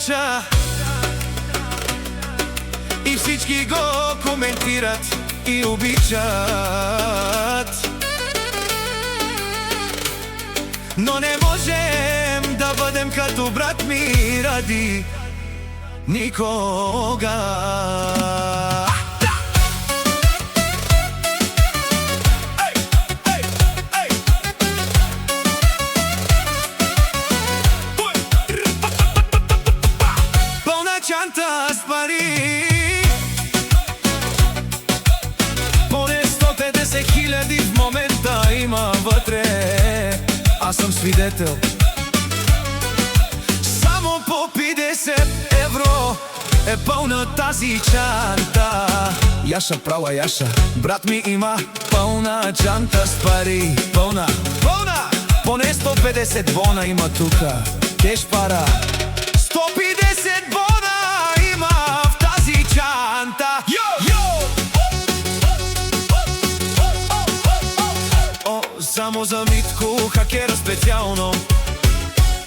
обича и всички го коментират и обичат, но не можем да бъдем като брат ми Ради никога. Пълна чанта с пари, поне 150 хиляди в момента има вътре. Аз съм свидетел. Само по 50 евро е пълна тази чанта. Яша, права Яша, брат ми има пълна чанта с пари. Пълна, пълна! Поне 150 бона има тука. Кеш пара. 150 бона има в тази чанта. О, само за Митко, хакера специално.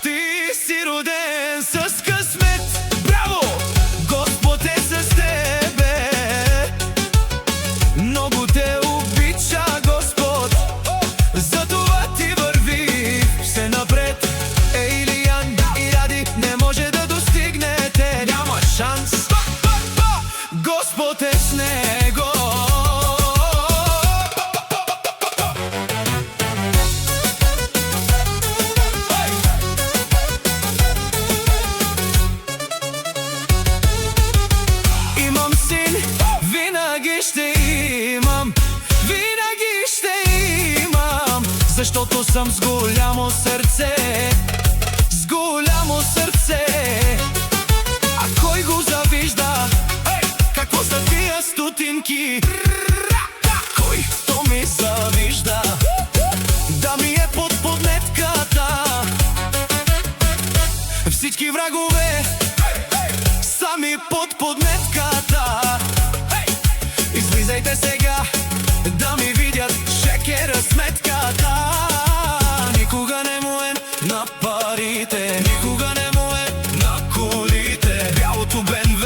Ти си роден с късмет. Браво! Господ е с тебе. Много те обича Господ. Затова ти върви все напред. Илиян и Ради не може да достигнете. Няма шанс. Господ е с него. Защото съм с голямо сърце, с голямо сърце. А кой го завижда? Какво са тия стотинки? Кой то ми завижда? Да ми е под подметката. Всички врагове сами под подметката. Излизайте сега да ми видят шекера сметката. Никога не му е на парите, никога не му е на колите. Бялото БМВ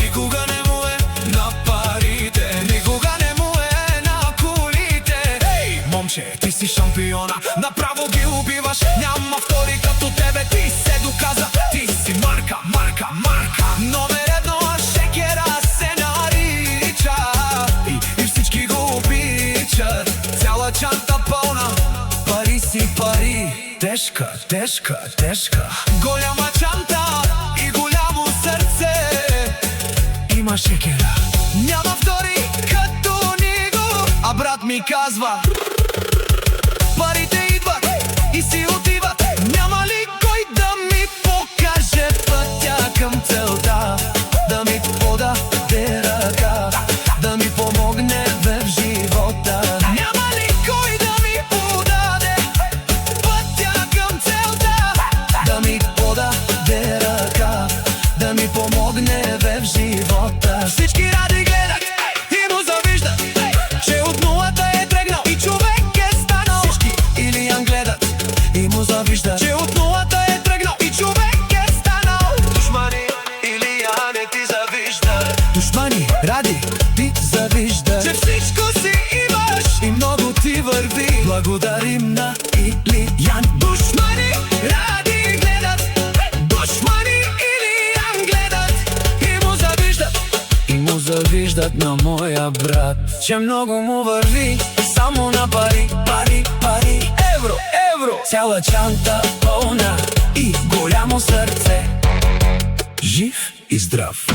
никога не му е на парите, никога не му е на колите. Ей, момче, ти си шампиона, направо ги убиваш. Няма втори като тебе, ти се доказа. Ти си марка, марка, марка. Номер едно, шекера се нарича. И всички го обичат. Цяла чанта пълна, пари си пари. Тежка, тежка, тежка. Голяма чанта и голямо сърце. Има шекера, няма втори като него. А брат ми казва: парите идват и си отиват. Няма ли кой да ми покаже пътя към целта? Да ми подаде ръка, да ми помогне в живота. Няма ли кой да ми подаде пътя към целта? Да ми подаде ръка, да ми помогне в живота. Всички Ради гледат и му завиждат, че от нулата е тръгнал и човек е станал. Всички Илиян гледат и му завиждат, че от нулата е тръгнал и човек е станал. Душмани Илиян не ти завиждат. Душмани Ради ти завиждат, че всичко си имаш и много ти върви. Благодарим на Илиян. Душмани Ради гледат, душмани Илиян гледат и му завиждат. И му завиждат на моя брат, че много му върви само на пари, пари, пари. Евро, евро, цяла чанта пълна и голямо сърце. Жив и здрав.